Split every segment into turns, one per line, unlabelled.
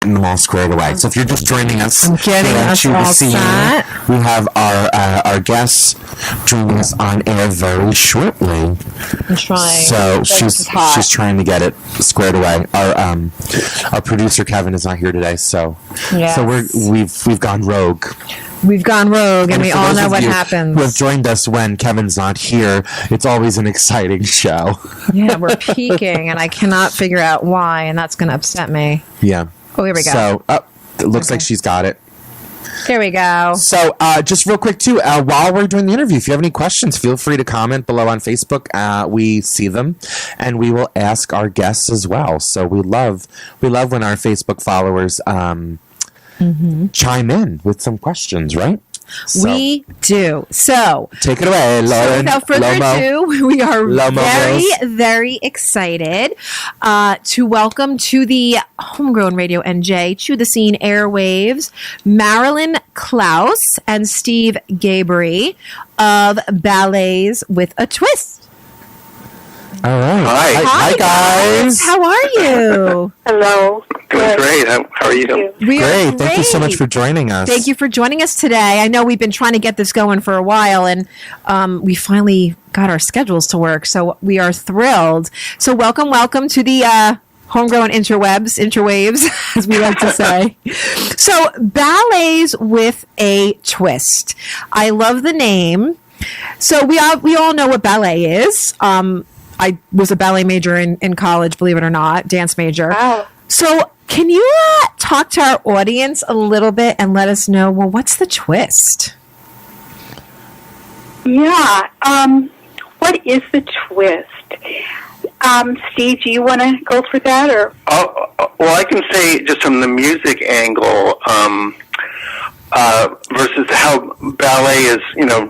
getting them all squared away. So if you're just joining us,
I'm getting us all set.
We have our guests joining us on air very shortly.
I'm trying.
So she's trying to get it squared away. Our producer Kevin is not here today, so we've gone rogue.
We've gone rogue, and we all know what happens.
Who have joined us when Kevin's not here? It's always an exciting show.
Yeah, we're peaking, and I cannot figure out why, and that's going to upset me.
Yeah.
Oh, here we go.
So it looks like she's got it.
There we go.
So just real quick, too, while we're doing the interview, if you have any questions, feel free to comment below on Facebook. We see them, and we will ask our guests as well. So we love when our Facebook followers chime in with some questions, right? So,
we do. So
take it away, Lauren.
So without further ado, we are very excited to welcome to the Homegrown Radio NJ, to the scene airwaves, Marilyn Klaus and Steve Gabry of Ballets with a Twist.
All right.
Hi guys. How are you?
Hello.
Doing great. How are you?
Great. Thank you so much for joining us.
Thank you for joining us today. I know we've been trying to get this going for a while, and we finally got our schedules to work, so we are thrilled. So welcome to the homegrown interwaves, as we like to say. So Ballets with a Twist. I love the name. So we all know what ballet is. I was a ballet major in college, believe it or not, dance major.
Wow.
So can you talk to our audience a little bit and let us know, well, what's the twist?
Yeah. What is the twist? Steve, do you want to go for that? Or?
Well, I can say just from the music angle, versus how ballet is,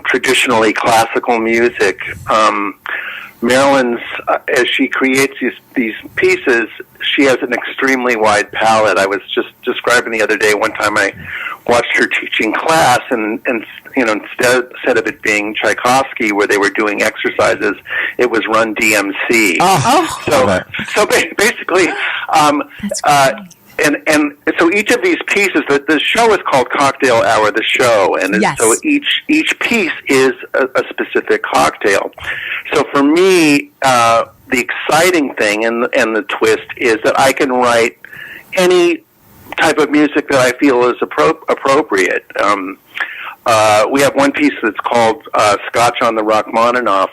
traditionally classical music. Marilyn's, as she creates these pieces, she has an extremely wide palette. I was just describing the other day, one time I watched her teaching class, and instead of it being Tchaikovsky, where they were doing exercises, it was Run DMC. So basically, And so each of these pieces, the show is called Cocktail Hour, the show, and so each piece is a specific cocktail. So for me, the exciting thing and the twist is that I can write any type of music that I feel is appropriate. We have one piece that's called Scotch on the Rachmaninoff.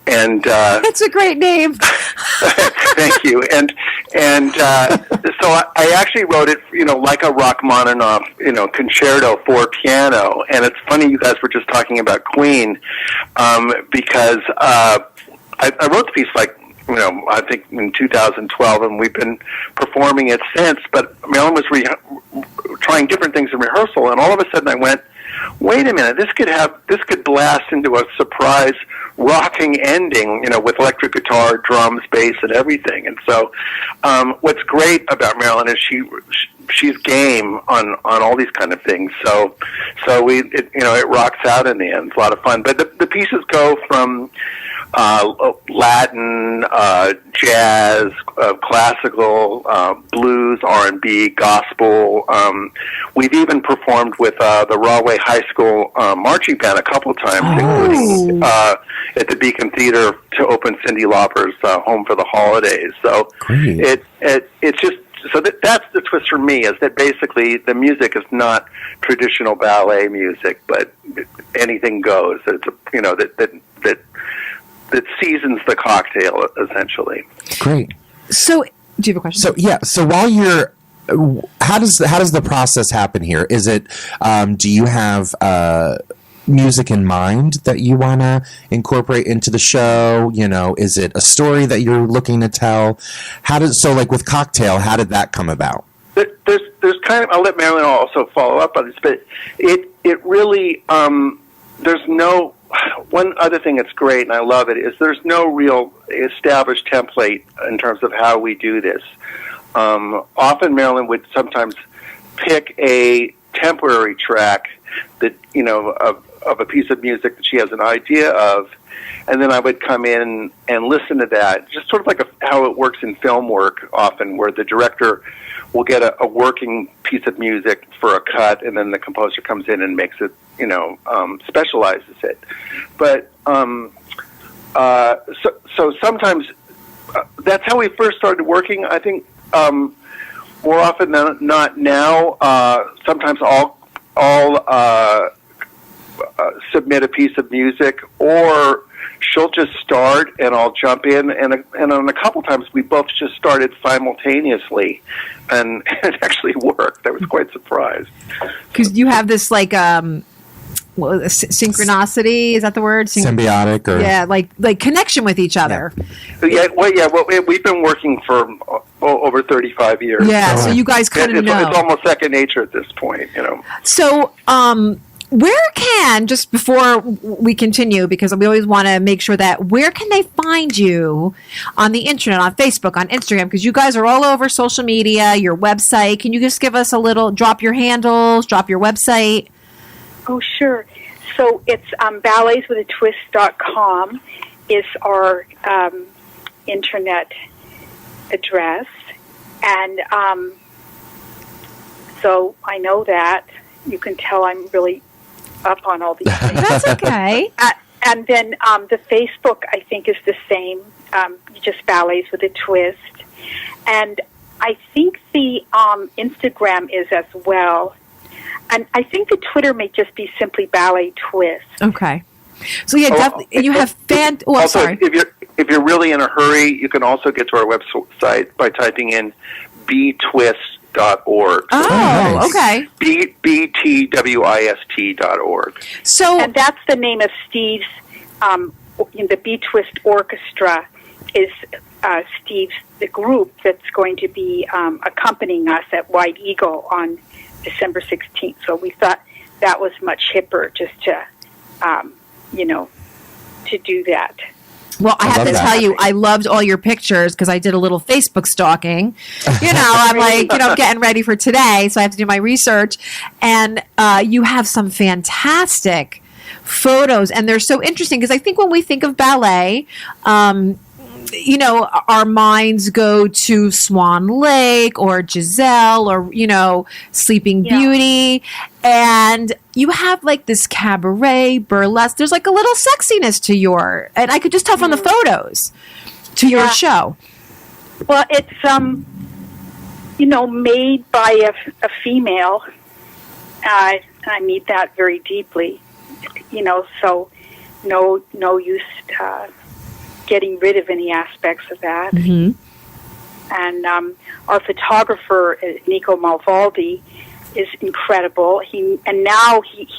And
that's a great name.
Thank you. And so I actually wrote it, like a Rachmaninoff, concerto for piano. And it's funny you guys were just talking about Queen, because I wrote the piece I think in 2012, and we've been performing it since. But Marilyn was trying different things in rehearsal, and all of a sudden I went, wait a minute, this could blast into a surprise rocking ending, with electric guitar, drums, bass, and everything. And so, what's great about Marilyn is she's game on all these kind of things. So it rocks out in the end. It's a lot of fun. But the pieces go from Latin, jazz, classical, blues, R&B, gospel. We've even performed with the Broadway High School marching band a couple times, including at the Beacon Theater to open Cyndi Lauper's Home for the Holidays. So it's just that's the twist for me, is that basically the music is not traditional ballet music, but anything goes. It's that seasons the cocktail, essentially.
Great.
So, do you have a question?
So, yeah. So while you're, how does the process happen here? Is it, do you have music in mind that you want to incorporate into the show? Is it a story that you're looking to tell? With Cocktail, how did that come about?
There's kind of, I'll let Marilyn also follow up on this, but it really, there's no, one other thing that's great, and I love it, is there's no real established template in terms of how we do this. Often Marilyn would sometimes pick a temporary track that, of a piece of music that she has an idea of, and then I would come in and listen to that, just sort of like how it works in film work often, where the director will get a working piece of music for a cut, and then the composer comes in and makes it, specializes it. But so sometimes that's how we first started working. I think more often than not now, sometimes I'll submit a piece of music, or she'll just start and I'll jump in, and on a couple times we both just started simultaneously, and it actually worked. I was quite surprised.
Because you have this synchronicity, is that the word?
Symbiotic, or
like connection with each other.
Well, we've been working for over 35 years.
Yeah, so you guys kind of know.
It's almost second nature at this point,
So, where can, just before we continue, because we always want to make sure that, where can they find you on the internet, on Facebook, on Instagram? Because you guys are all over social media, your website. Can you just give us drop your handles, drop your website?
Oh, sure. So it's balletswithatwist.com is our internet address. And so I know that. You can tell I'm really up on all these things.
That's okay.
And then the Facebook, I think, is the same, just Ballets with a Twist. And I think the Instagram is as well. And I think the Twitter may just be simply Ballet Twist.
Okay. So definitely, you have
sorry. If you're really in a hurry, you can also get to our website by typing in btwist.org.
Oh, okay.
btwist.org.
And that's the name of Steve's. In the B Twist Orchestra is Steve's the group that's going to be accompanying us at White Eagle on December 16th. So we thought that was much hipper just to, to do that.
Well, I have to tell you, I loved all your pictures because I did a little Facebook stalking. I'm like, getting ready for today, so I have to do my research. And you have some fantastic photos, and they're so interesting because I think when we think of ballet, our minds go to Swan Lake or Giselle or, Sleeping Beauty. And you have like this cabaret, burlesque. There's like a little sexiness to and I could just tell from the photos to your show.
Well, it's, made by a female. I need that very deeply, so no use getting rid of any aspects of that.
Mm-hmm.
And our photographer, Nico Malvaldi, is incredible. He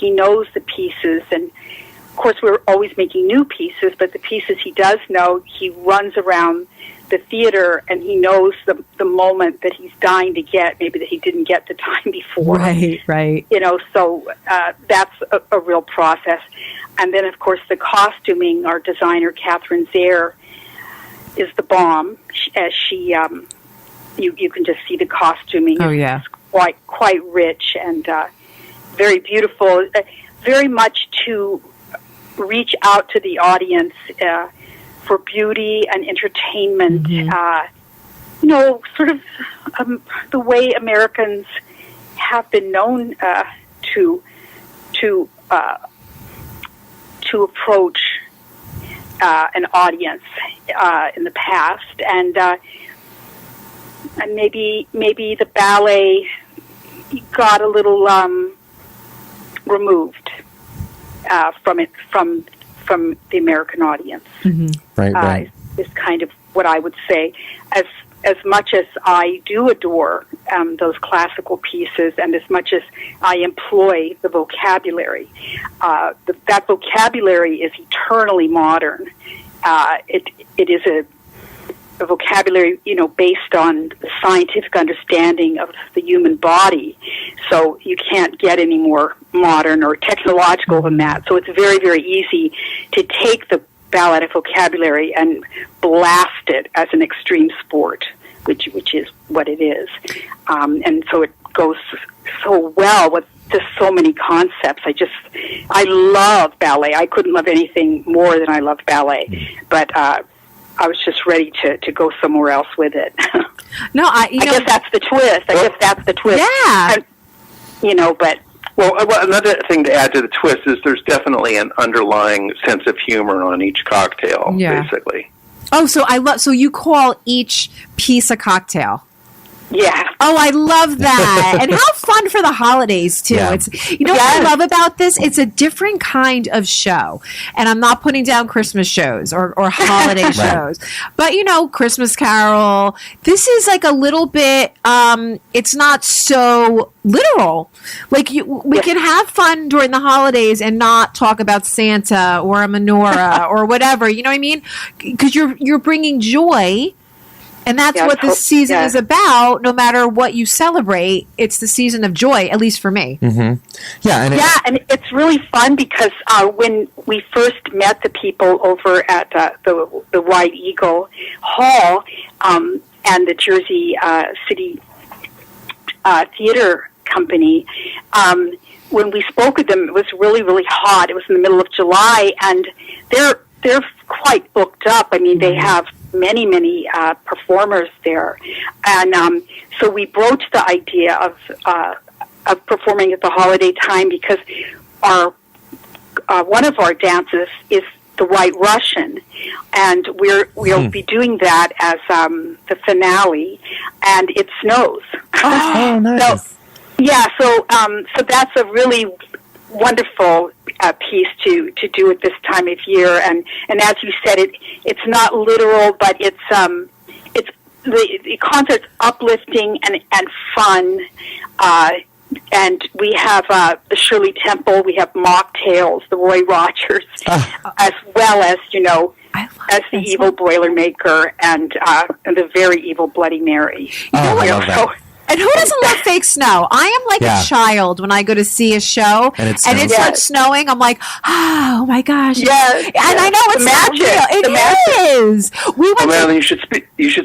knows the pieces, and of course we're always making new pieces, but the pieces he does know, he runs around the theater and he knows the moment that he's dying to get, maybe that he didn't get the time before.
Right.
So that's a real process. And then, of course, the costuming, our designer, Catherine Zaire, is the bomb. As she, you can just see the costuming.
Oh, yeah.
It's quite rich and very beautiful, very much to reach out to the audience for beauty and entertainment. Mm-hmm. Sort of the way Americans have been known to approach an audience in the past, and maybe the ballet got a little removed from the American audience.
Mm-hmm.
Right.
Is kind of what I would say. As much as I do adore those classical pieces, and as much as I employ the vocabulary, that vocabulary is eternally modern. It is a vocabulary, based on the scientific understanding of the human body. So you can't get any more modern or technological than that. So it's very, very easy to take the ballet vocabulary and blast it as an extreme sport, which is what it is. And so it goes so well with just so many concepts. I love ballet. I couldn't love anything more than I love ballet. But I was just ready to go somewhere else with it.
No, I
guess that's the twist.
Yeah.
And, but...
Well, another thing to add to the twist is there's definitely an underlying sense of humor on each cocktail, basically.
Oh, so you call each piece a cocktail?
Yeah.
Oh, I love that. And how fun for the holidays, too.
Yeah.
It's what I love about this? It's a different kind of show. And I'm not putting down Christmas shows or holiday shows. But, Christmas Carol, this is like a little bit, it's not so literal. Like, we can have fun during the holidays and not talk about Santa or a menorah or whatever. You know what I mean? Because you're bringing joy. And that's what this season is about. No matter what you celebrate, it's the season of joy, at least for me.
Mm-hmm. Yeah,
and it's really fun because when we first met the people over at the White Eagle Hall and the Jersey City Theater Company, when we spoke with them, it was really, really hot. It was in the middle of July, and they're quite booked up. I mean, they have many performers there, and so we broached the idea of performing at the holiday time because our one of our dances is the White Russian, and we'll be doing that as the finale, and it snows.
Oh, nice.
So that's a really wonderful piece to do at this time of year, and as you said, it's not literal, but it's the concert's uplifting and fun, and we have the Shirley Temple, we have mocktails, the Roy Rogers, as well as as the evil Boilermaker and the very evil Bloody Mary.
I love that.
And who doesn't love fake snow? I am like a child when I go to see a show and it starts snowing. I'm like, oh my gosh!
Yes,
and I know it's
magic.
It is.
Marilyn, you should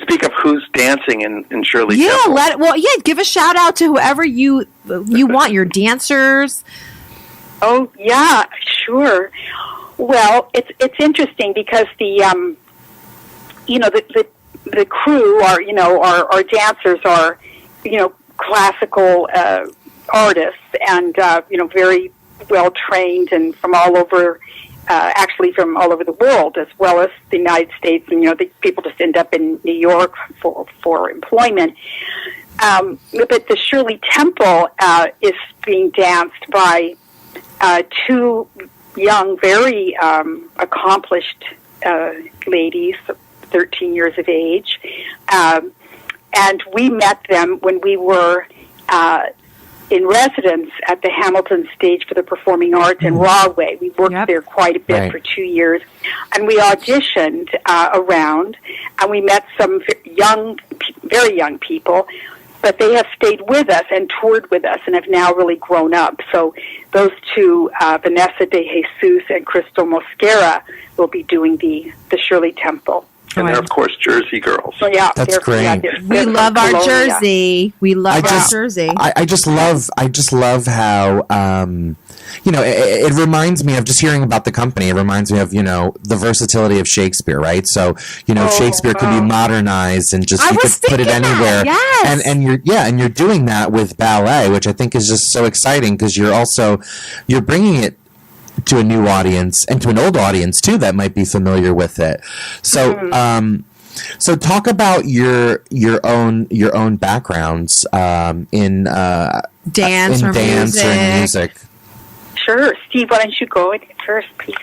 speak of who's dancing in Shirley Temple.
Give a shout out to whoever you want, your dancers.
Oh yeah, sure. Well, it's interesting because the the crew our dancers are classical artists and very well trained and from all over, actually from all over the world as well as the United States. And the people just end up in New York for employment. But the Shirley Temple is being danced by two young, very accomplished ladies, 13 years of age. And we met them when we were in residence at the Hamilton Stage for the Performing Arts in Broadway. We worked there quite a bit for 2 years. And we auditioned around, and we met some very young people, but they have stayed with us and toured with us and have now really grown up. So those two, Vanessa de Jesus and Crystal Mosquera, will be doing the Shirley Temple.
And they're, of course, Jersey girls.
So, yeah,
that's great.
We love our Jersey. We love our Jersey.
I just love how, it reminds me of just hearing about the company. It reminds me of, the versatility of Shakespeare, right? So, Shakespeare could be modernized and just, you could put it anywhere.
Yes.
And you're doing that with ballet, which I think is just so exciting because you're bringing it to a new audience and to an old audience too that might be familiar with it. So, so talk about your own backgrounds in
dance or music.
Sure, Steve. Why don't you go first, please?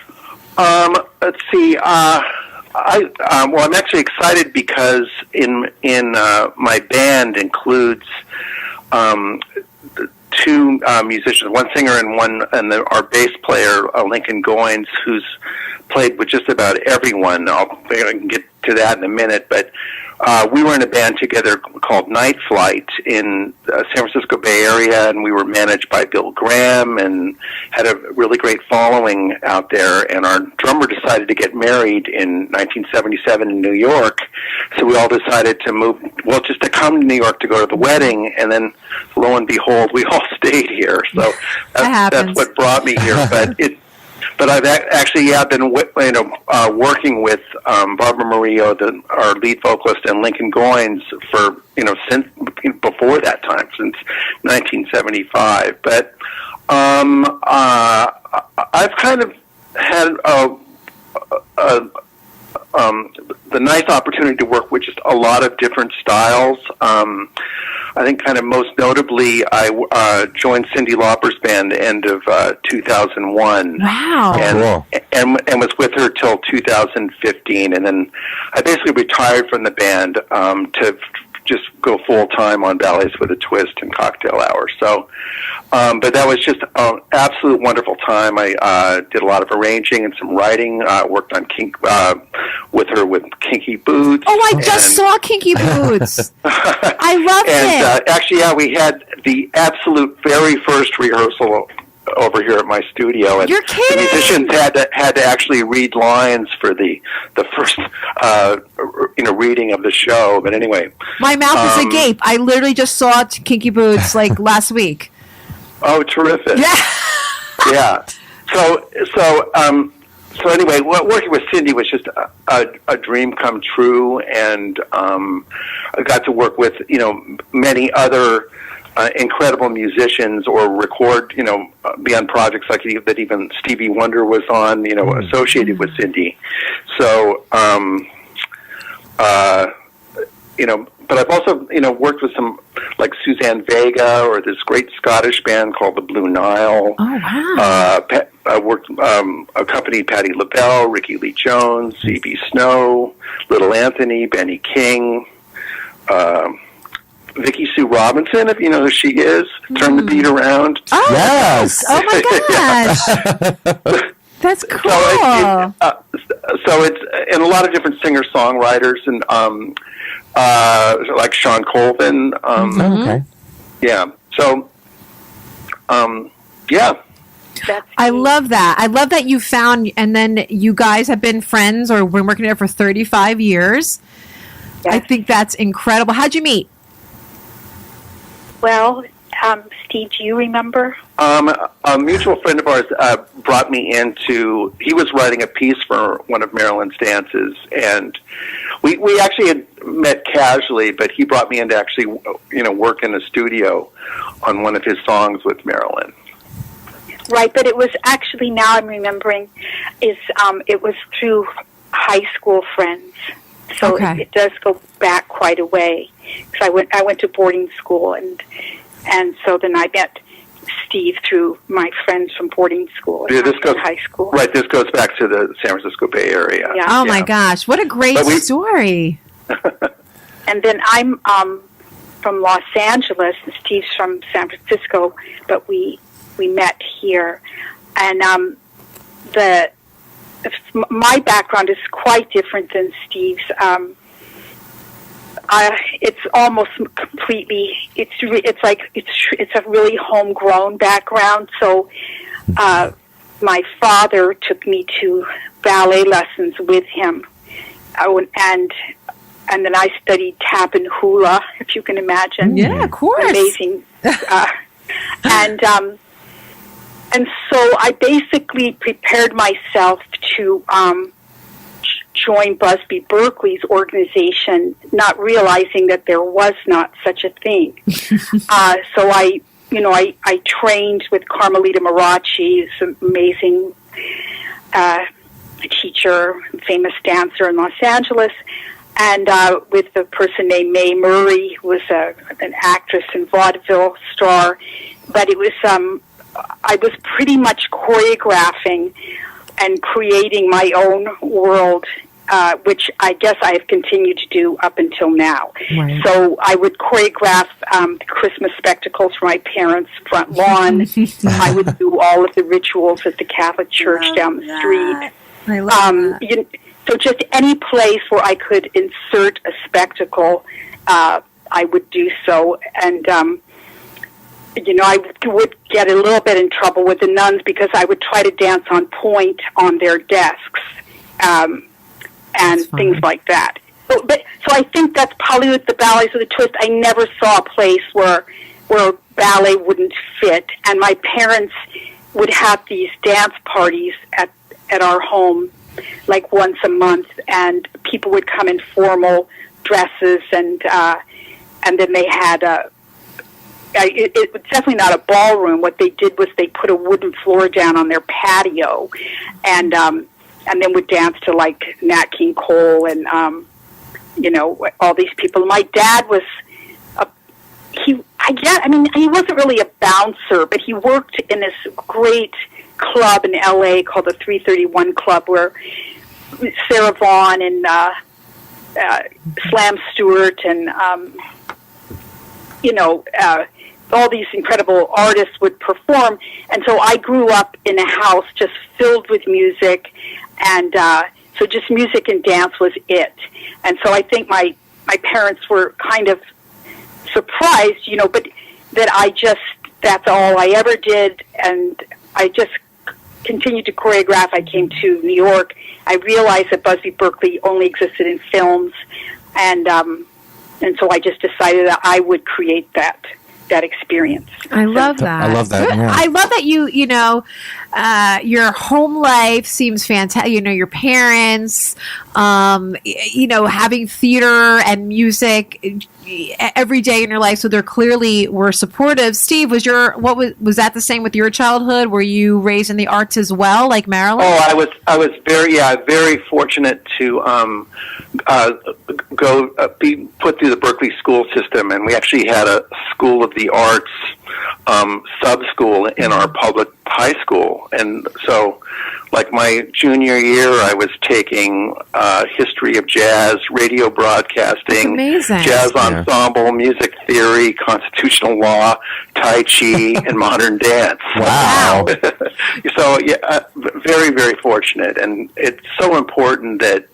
Let's see. I'm actually excited because in my band includes two musicians, one singer and our bass player, Lincoln Goins, who's played with just about everyone. I can get to that in a minute, but we were in a band together called Night Flight in San Francisco Bay Area, and we were managed by Bill Graham and had a really great following out there. And our drummer decided to get married in 1977 in New York, so we all decided to move, well, just to come to New York to go to the wedding, and then lo and behold, we all stayed here. So that's what brought me here. But I've actually been working with Barbara Murillo, our lead vocalist, and Lincoln Goines for since before that time, since 1975. But I've kind of had the nice opportunity to work with just a lot of different styles. I think kind of most notably, I joined Cyndi Lauper's band end of 2001.
Wow.
And was with her till 2015. And then I basically retired from the band to just go full-time on Ballets with a Twist and Cocktail Hour. So, but that was just an absolute wonderful time. I did a lot of arranging and some writing, worked on with her with Kinky Boots.
Oh, I just saw Kinky Boots. I loved it.
Actually, we had the absolute very first rehearsal over here at my studio. And
you're kidding!
The musicians had to actually read lines for the first reading of the show. But anyway,
my mouth is agape. I literally just saw Kinky Boots like last week.
Oh, terrific!
Yeah,
yeah. So anyway, working with Cyndi was just a dream come true, and I got to work with many other incredible musicians, or record be on projects like that even Stevie Wonder was on, associated with Cyndi. So but I've also worked with some like Suzanne Vega, or this great Scottish band called the Blue Nile.
Oh wow!
I worked accompanied Patti LaBelle, Ricky Lee Jones, C.B. Snow, Little Anthony, Benny King. Vicki Sue Robinson, if you know who she is, Turn the Beat Around.
Oh,
yes!
Oh my gosh! That's cool.
So it's and a lot of different singer-songwriters, and like Sean Colvin.
Okay.
Yeah. So, yeah.
I love that. I love that you found, and then you guys have been friends or been working together for 35 years. Yes. I think that's incredible. How'd you meet?
Well, Steve, do you remember?
A mutual friend of ours brought me into, he was writing a piece for one of Marilyn's dances, and we actually had met casually, but he brought me in to actually, work in the studio on one of his songs with Marilyn.
Right, but it was actually, now I'm remembering, it was through high school friends. So it does go back quite a way. Because I went to boarding school, and so then I met Steve through my friends from boarding school.
Yeah, this goes
high school.
Right, this goes back to the San Francisco Bay Area.
Yeah.
Oh my gosh, what a great story!
And then I'm from Los Angeles, and Steve's from San Francisco, but we met here, and my background is quite different than Steve's. It's almost completely. It's a really homegrown background. So, my father took me to ballet lessons with him, and then I studied tap and hula, if you can imagine.
Yeah, of course.
Amazing. And so I basically prepared myself to join Busby Berkeley's organization, not realizing that there was not such a thing. So I trained with Carmelita Marachi, who's an amazing teacher, famous dancer in Los Angeles, and with a person named Mae Murray, who was an actress and vaudeville star. But it was I was pretty much choreographing and creating my own world, which I guess I have continued to do up until now.
Right.
So I would choreograph the Christmas spectacles for my parents' front lawn. I would do all of the rituals at the Catholic Church down the street.
I love that.
So just any place where I could insert a spectacle, I would do so. And I would get a little bit in trouble with the nuns because I would try to dance on point on their desks, and things like that. So I think that's probably with the ballets with a twist. I never saw a place where ballet wouldn't fit, and my parents would have these dance parties at our home, like once a month, and people would come in formal dresses, and then they had it was definitely not a ballroom. What they did was they put a wooden floor down on their patio, and then would dance to like Nat King Cole and all these people. My dad was he wasn't really a bouncer, but he worked in this great club in LA called the 331 Club, where Sarah Vaughan and Slam Stewart and all these incredible artists would perform. And so I grew up in a house just filled with music, and so just music and dance was it. And so I think my parents were kind of surprised, but that that's all I ever did, and I just continued to choreograph. I came to New York. I realized that Busby Berkeley only existed in films, and so I just decided that I would create that experience.
I love that.
I love that. Yeah.
I love that your home life seems fantastic. Your parents, having theater and music every day in your life, so they clearly were supportive. Steve, was that the same with your childhood? Were you raised in the arts as well, like Marilyn?
Oh, I was very fortunate to be put through the Berkeley school system, and we actually had a School of the Arts sub-school in our public high school. And so, like my junior year, I was taking history of jazz, radio broadcasting, jazz ensemble, music theory, constitutional law, Tai Chi, and modern dance.
Wow.
So, very, very fortunate. And it's so important that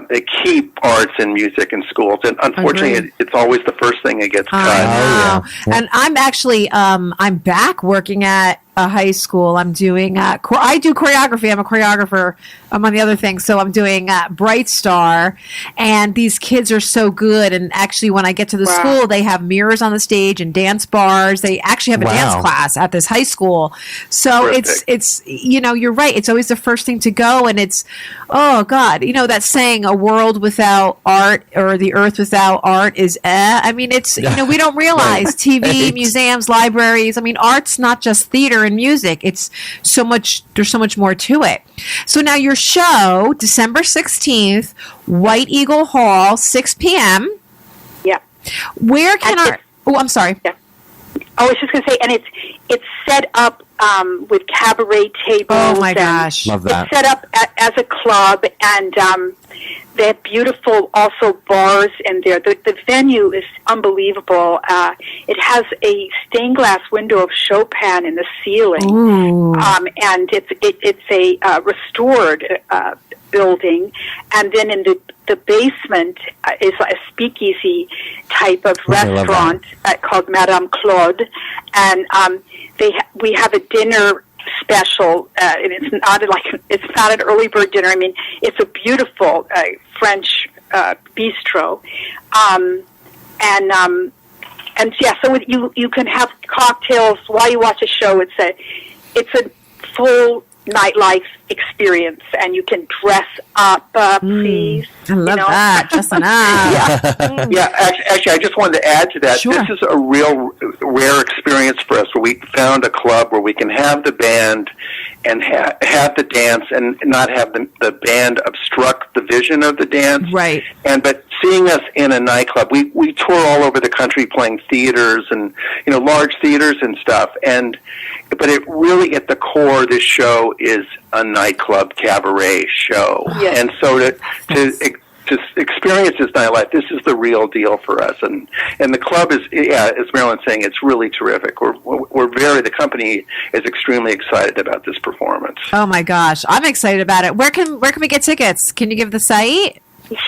they keep arts and music in schools, and unfortunately, it's always the first thing that gets cut.
I know. And I'm actually I'm back working at a high school. I'm doing I do choreography. I'm a choreographer among the other things. So I'm doing Bright Star, and these kids are so good. And actually, when I get to the school, they have mirrors on the stage and dance bars. They actually have a dance class at this high school. So it's you're right. It's always the first thing to go, and it's God, that saying, "A world without art or the earth without art is." I mean, it's we don't realize TV, museums, libraries. I mean, art's not just theater and music. It's so much. There's so much more to it. So now your show, December 16th, White Eagle Hall, 6 p.m.
Yeah.
Where can I'm sorry.
Yeah. I was just going to say, and it's set up with cabaret tables.
Oh my gosh,
love that!
It's set up as a club, and they have beautiful also bars in there. The venue is unbelievable. It has a stained glass window of Chopin in the ceiling, and it's a restored building, and then in the basement is a speakeasy type of restaurant called Madame Claude, and we have a dinner special, and it's not an early bird dinner. I mean, it's a beautiful French bistro, so you can have cocktails while you watch a show. It's a full nightlife experience, and you can dress up, please.
I love that. Dressing up.
Actually, I just wanted to add to that.
Sure.
This is a real rare experience for us, where we found a club where we can have the band and have the dance, and not have the band obstruct the vision of the dance.
Right.
But seeing us in a nightclub, we tour all over the country playing theaters and large theaters and stuff. But it really, at the core, this show is a nightclub cabaret show. Yes. And so to experience this nightlife, this is the real deal for us. And the club is, as Marilyn's saying, it's really terrific. The company is extremely excited about this performance.
Oh my gosh, I'm excited about it. Where can we get tickets? Can you give the site?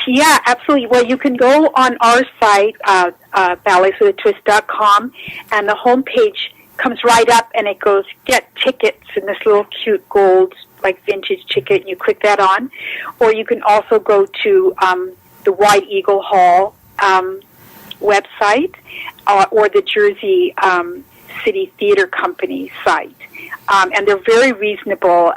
Yeah, absolutely. Well, you can go on our site, balletswithatwist.com, and the homepage comes right up, and it goes get tickets in this little cute gold, like vintage ticket, and you click that on. Or you can also go to the White Eagle Hall website or the Jersey City Theater Company site. And they're very reasonable.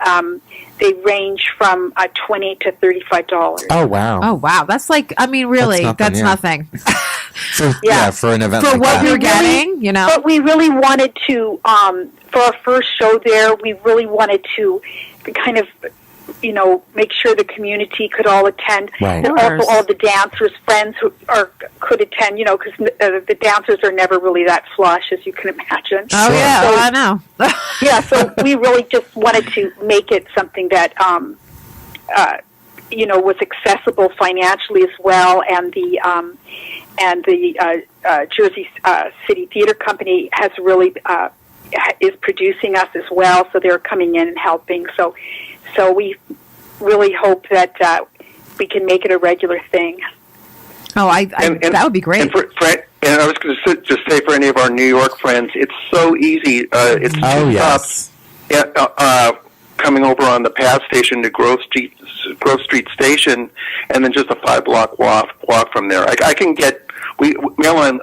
They range from $20 to $35.
Oh, wow.
Oh, wow. That's like, I mean, really, that's nothing.
For an event
for
like
what
that.
you're getting, you know.
But we really wanted to, for our first show there, we really wanted to kind of, you know, make sure the community could all attend.
Right.
And also all the dancers' friends could attend, you know, because the dancers are never really that flush, as you can imagine.
Oh,
Sure.
yeah.
So,
I know.
yeah, so we really just wanted to make it something that, you know, was accessible financially as well, and the Jersey City Theater Company has really is producing us as well, so they're coming in and helping. So we really hope that we can make it a regular thing.
Oh, that would be great.
And I was going to just say, for any of our New York friends, it's so easy. It's two stops coming over on the path station to Grove Street Station, and then just a 5-block walk from there. I can get Mel and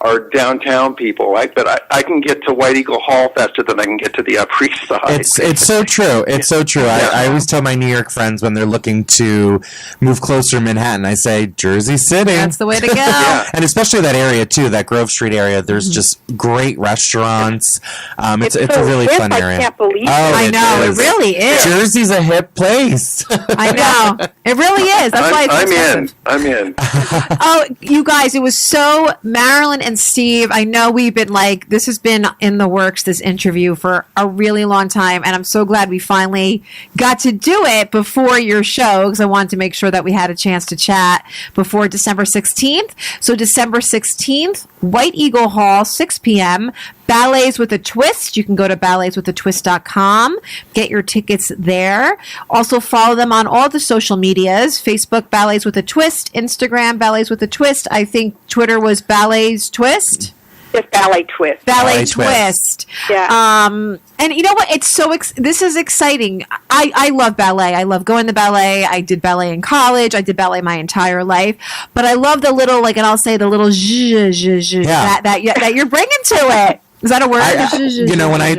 are downtown people, right? But I can get to White Eagle Hall faster than I can get to the Upper East Side.
It's so true. It's so true.
Yeah.
I always tell my New York friends when they're looking to move closer to Manhattan, I say Jersey City.
That's the way to go.
Yeah.
And especially that area too, that Grove Street area. There's just great restaurants. It's
so
a really
hip,
fun area.
I can't believe it.
I know, it really is.
Jersey's a hip place.
I know. It really is. That's why it's expensive.
I'm in.
Oh, you guys, it was so Marilyn and Steve. I know we've been this has been in the works, this interview, for a really long time. And I'm so glad we finally got to do it before your show, because I wanted to make sure that we had a chance to chat before December 16th. So December 16th, White Eagle Hall, 6 p.m., Ballets with a Twist. You can go to balletswithatwist.com, get your tickets there. Also follow them on all the social medias, Facebook Ballets with a Twist, Instagram Ballets with a Twist. I think Twitter was Ballets Twist.
Just Ballet Twist.
Ballet Twist.
Yeah.
And you know what? It's so this is exciting. I love ballet. I love going to ballet. I did ballet in college. I did ballet my entire life. But I love the little, and I'll say the little that you're bringing to it. Is that a word?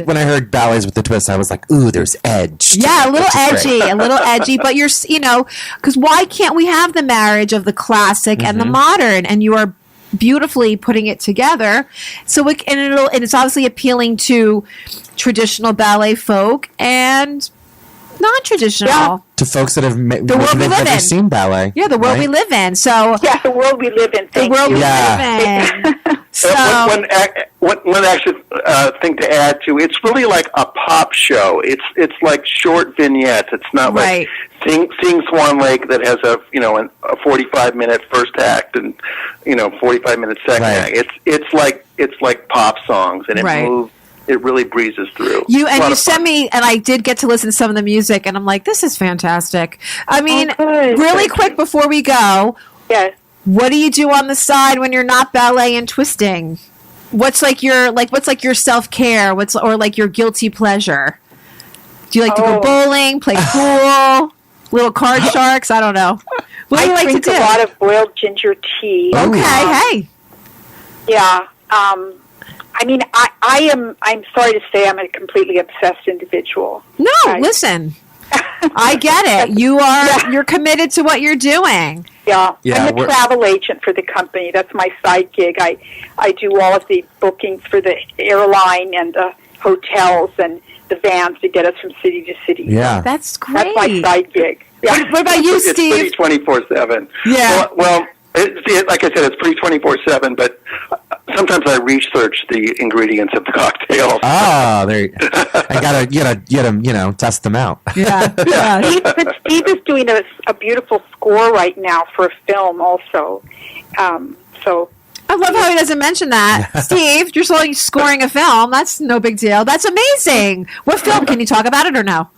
When I heard Ballets with the Twist, I was like, ooh, there's edge.
Yeah, a little edgy, but you're, because why can't we have the marriage of the classic and the modern? And you are beautifully putting it together. So it's obviously appealing to traditional ballet folk and non-traditional.
Yeah.
To folks that have
the world we live
never
in.
Seen ballet.
Yeah, the world we live in. So
yeah, the world we live in.
the world
you.
we live in. So
One actual thing to add to, it's really like a pop show. It's like short vignettes. It's not like Sing Swan Lake that has a 45-minute first act and 45-minute second act. It's like pop songs, and it moves. It really breezes through.
You sent me, and I did get to listen to some of the music, and I'm like, this is fantastic. I mean, really quick before we go,
yes.
What do you do on the side when you're not ballet and twisting? What's your self-care? Or your guilty pleasure? Do you like to go bowling, play pool, little card sharks? I don't know. What do you like to do?
I drink a lot of boiled ginger tea.
Okay, hey.
Yeah. I'm sorry to say I'm a completely obsessed individual.
No, listen. I get it. You're committed to what you're doing.
Yeah. I'm a travel agent for the company. That's my side gig. I do all of the bookings for the airline and the hotels and the vans to get us from city to city.
Yeah.
That's great.
That's my side gig. Yeah.
What about you, Steve?
It's pretty 24/7.
Yeah.
Well, like I said, it's pretty 24/7, but sometimes I research the ingredients of the cocktail.
Ah, there. I gotta test them out.
Yeah.
Steve is doing a beautiful score right now for a film, also.
I love how he doesn't mention that. Steve, you're scoring a film. That's no big deal. That's amazing. What film? Can you talk about it or no?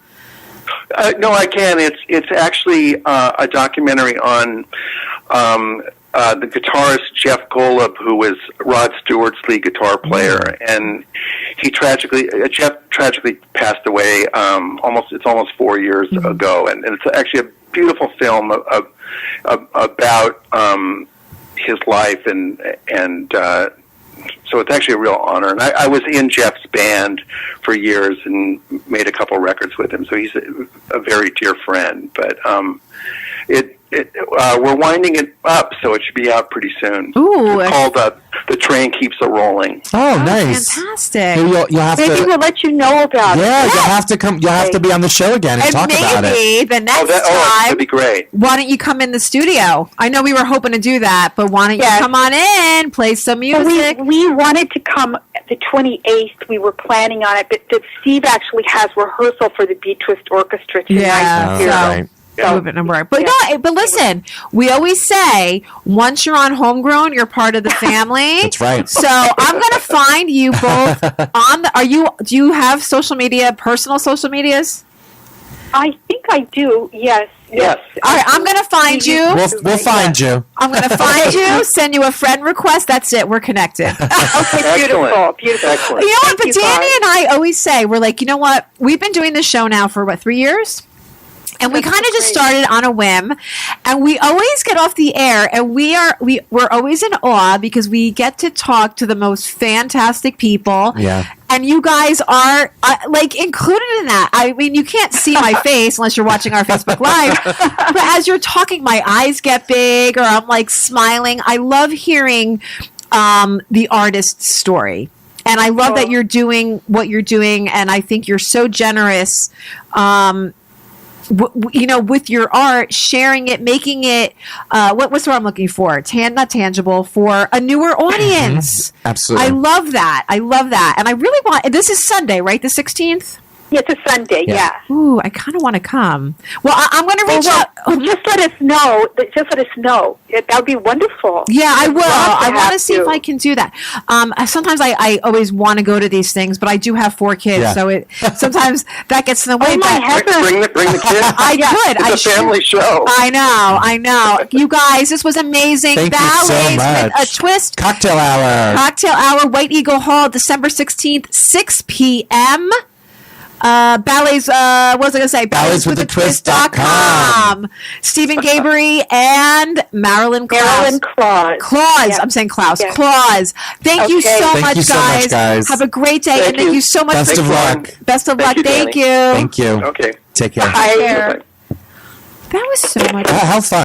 No, I can. It's actually a documentary on the guitarist Jeff Golub, who was Rod Stewart's lead guitar player, and Jeff tragically passed away almost 4 years ago, and it's actually a beautiful film about his life, and so it's actually a real honor. And I was in Jeff's band for years and made a couple records with him, so he's a very dear friend. But we're winding it up, so it should be out pretty soon.
Ooh,
it's called "The Train Keeps a Rolling."
Oh, nice!
Fantastic.
You'll have
Maybe
to.
we'll let you know about it.
Yeah, you'll have to come. You'll have to be on the show again and talk about it.
Maybe the next
that'd
time,
be great.
why don't you come in the studio? I know we were hoping to do that, but why don't you come on in, play some music?
Well, we wanted to come the 28th. We were planning on it, but Steve actually has rehearsal for the Beat Twist Orchestra tonight.
Yeah,
Oh, right.
But listen, we always say once you're on Homegrown, you're part of the family.
That's right.
So I'm going to find you both on the. Do you have social media, personal social medias?
I think I do. Yes.
Yes.
All right, I'm going to find you.
We'll find you.
I'm going to find you. Send you a friend request. That's it. We're connected.
Okay, beautiful.
Excellent.
You know what? But
you,
Danny
guys.
and I always say, we're like, you know what? We've been doing this show now for 3 years? And we kind of just started on a whim, and we always get off the air, and we're always in awe because we get to talk to the most fantastic people.
Yeah.
And you guys are like included in that. I mean, you can't see my face unless you're watching our Facebook Live. But as you're talking, my eyes get big, or I'm like smiling. I love hearing the artist's story. And I love that you're doing what you're doing, and I think you're so generous. With your art, sharing it, making it, what's what I'm looking for? Not tangible, for a newer audience.
Absolutely.
I love that. And I really want, this is Sunday, right? The 16th?
Yeah, it's a Sunday, yeah.
Ooh, I kind of want to come. Well, I'm going to reach out.
Just let us know. That would be wonderful.
Yeah, I will. I want to
have
see if I can do that. Sometimes I always want to go to these things, but I do have 4 kids, so sometimes that gets in the way.
Oh, my heavens.
Bring the kids.
I could.
It's a family show.
I know. You guys, this was amazing.
Thank you so much.
With a twist.
Cocktail Hour,
White Eagle Hall, December 16th, 6 p.m. Ballets, what was I going to say? Balletswithatwist.com. Stephen Gabery and Marilyn Claus.
Yeah.
I'm saying Klaus.
Yeah.
Claus. Thank you so
Thank
much,
you so much, guys.
Have a great day.
Thank
Thank
you.
you so much.
Best of luck.
Best of luck.
Thank you,
Thank you.
Thank you.
Okay.
Take care.
Bye.
That was so much.
How fun.